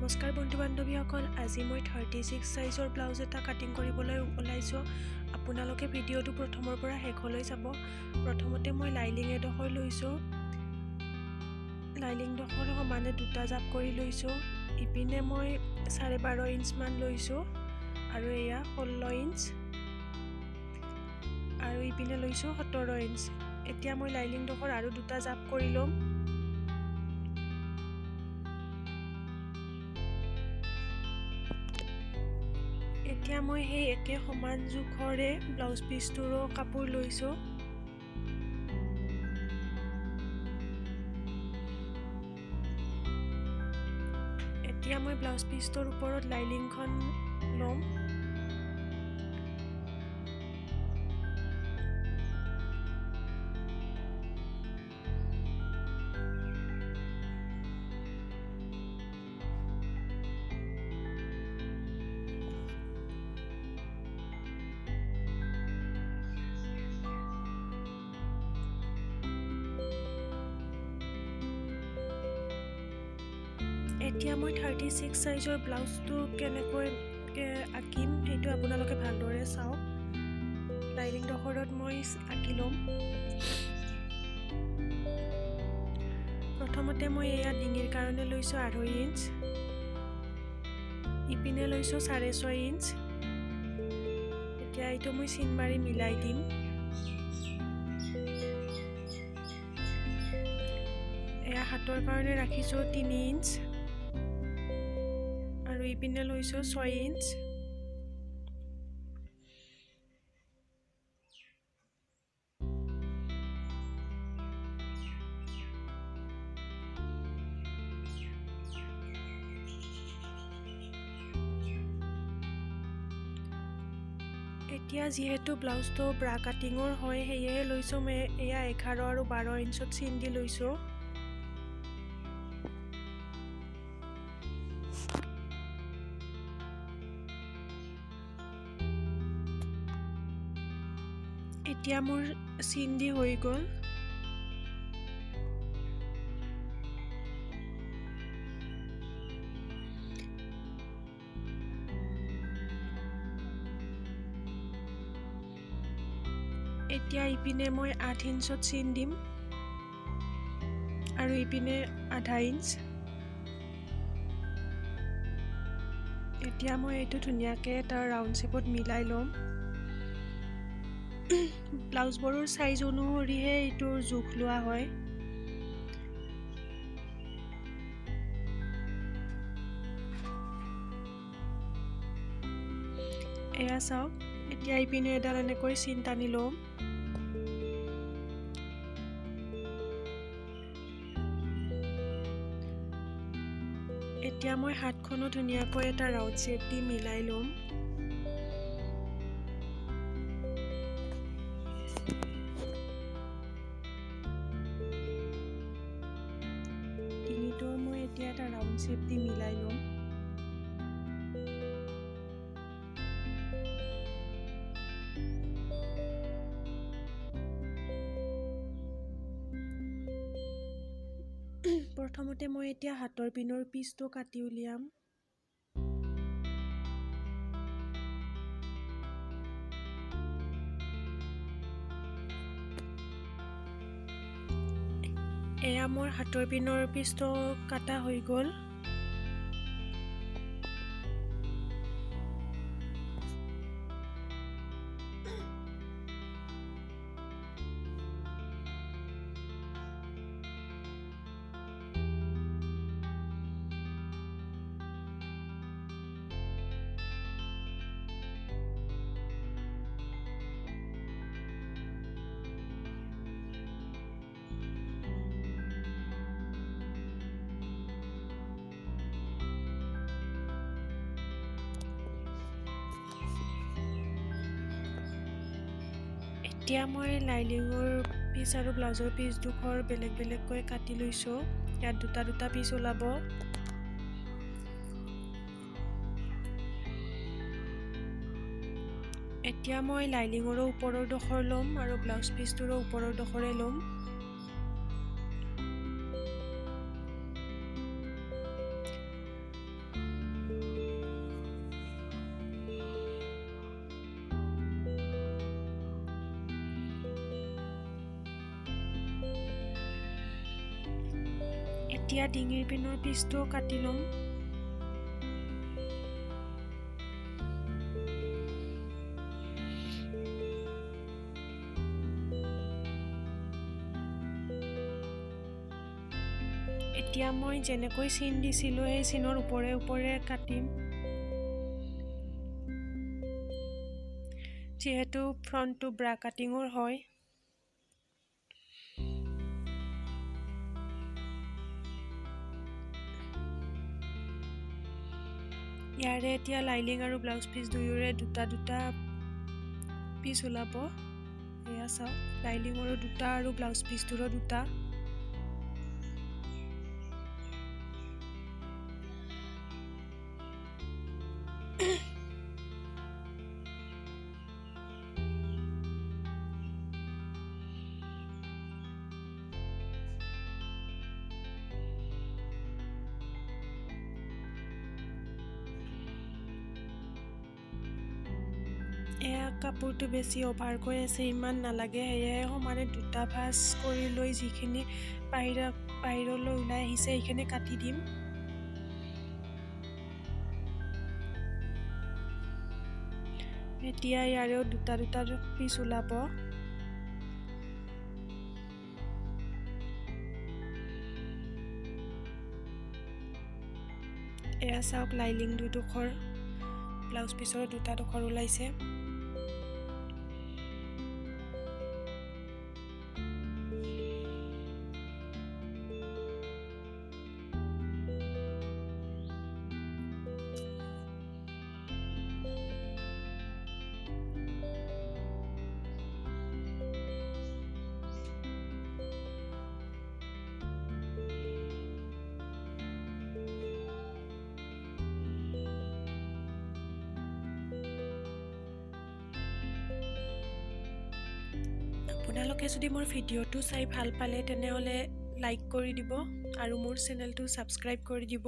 নমস্কাৰ বন্ধু বান্ধৱীসকল, আজি মই 36 সাইজৰ ব্লাউজ এটা কাটিং কৰিবলৈ ওলাইছো। আপোনালোকে ভিডিঅ'টো প্ৰথমৰ পৰা শেষলৈ চাব। প্ৰথমতে মই লাইনিং এডোখৰ লৈছো। লাইনিংডোখৰ সমানে দুটা জাপ কৰি লৈছো। ইপিনে মই 12.5 ইঞ্চ মান লৈছো আৰু এয়া 16 ইঞ্চ আৰু ইপিনে লৈছো 17 ইঞ্চ। এতিয়া মই লাইনিংডোখৰ আৰু দুটা জাপ কৰি ল'ম। এতিয়া মই সেই একে সমান জোখৰে ব্লাউজ পিচটোৰো কাপোৰ লৈছো। এতিয়া মই ব্লাউজ পিচটোৰ ওপৰত লাইনিংখন ল'ম। এতিয়া মই 36 সাইজৰ ব্লাউজটো কেনেকৈ আঁকিম সেইটো আপোনালোকে ভালদৰে চাওক। লাইনিংডোখৰত মই আঁকি ল'ম। প্ৰথমতে মই এয়া ডিঙিৰ কাৰণে লৈছোঁ 2.5 ইঞ্চ, ইপিনে লৈছোঁ 6.5 ইঞ্চ। এতিয়া এইটো মই চিন মাৰি মিলাই দিম। এয়া হাতৰ কাৰণে ৰাখিছোঁ 3 ইঞ্চ আৰু ইপিনে লৈছোঁ 6 ইঞ্চ। এতিয়া যিহেতু ব্লাউজটো ব্ৰা কাটিঙৰ হয়, সেয়ে লৈছোঁ মই এয়া 11 আৰু 12 ইঞ্চত চিন দি লৈছোঁ। এতিয়া মোৰ চিন দি হৈ গ'ল। এতিয়া ইপিনে মই 8 ইঞ্চত চিন দিম আৰু ইপিনে 0.5 ইঞ্চ। এতিয়া মই এইটো ধুনীয়াকৈ এটা ৰাউণ্ড শ্বেপত মিলাই ল'ম। ব্লাউজবোৰৰ সাইজ অনুসৰিহে এইটোৰ জোখ লোৱা হয়। এয়া চাওক, এতিয়া ইপিনে এডাল এনেকৈ চিন টানি ল'ম। এতিয়া মই হাতখনো ধুনীয়াকৈ এটা ৰাউণ্ড শ্বেপ দি মিলাই ল'ম। ডিঙিটো মই এতিয়া এটা ৰাউণ্ড শ্বেপ দি মিলাই ল'ম। প্ৰথমতে মই এতিয়া হাতৰ পিনৰ পিচটো কাটি উলিয়াম। এয়া মোৰ হাতৰ পিনৰ পিচটো কাটা হৈ গ'ল। এতিয়া মই লাইনিঙৰ পিচ আৰু ব্লাউজৰ পিচ দুখৰ বেলেগ বেলেগকৈ কাটি লৈছোঁ। ইয়াত দুটা দুটা পিচ ওলাব। এতিয়া মই লাইনিঙৰো ওপৰৰ ডোখৰ ল'ম আৰু ব্লাউজ পিচটোৰো ওপৰৰ ডোখৰে ল'ম। এতিয়া ডিঙিৰ পিনৰ পিচটো কাটি ল'ম। এতিয়া মই যেনেকৈ চিন দিছিলোঁ সেই চিনৰ ওপৰে ওপৰে কাটিম। যিহেতু ফ্ৰণ্টটো ব্ৰা কাটিঙৰ হয়। ইয়াৰে এতিয়া লাইলিং আৰু ব্লাউজ পিচ দুয়োৰে দুটা দুটা পিচ ওলাব। এয়া চাওক, লাইলিঙৰো দুটা আৰু ব্লাউজ পিচটোৰো দুটা। এয়া কাপোৰটো বেছি অভাৰকৈ আছে, ইমান নালাগে, সেয়াই সমানে দুটা ভাঁজ কৰি লৈ যিখিনি বাহিৰলৈ ওলাই আহিছে সেইখিনি কাটি দিম। এতিয়া ইয়াৰেও দুটা দুটা পিচ ওলাব। এয়া চাওক, লাইলিং দুডোখৰ, ব্লাউজ পিচৰ দুটা ডোখৰ ওলাইছে। আপোনালোকে যদি মোৰ ভিডিঅ'টো চাই ভাল পালে তেনেহ'লে লাইক কৰি দিব আৰু মোৰ চেনেলটো ছাবস্ক্ৰাইব কৰি দিব।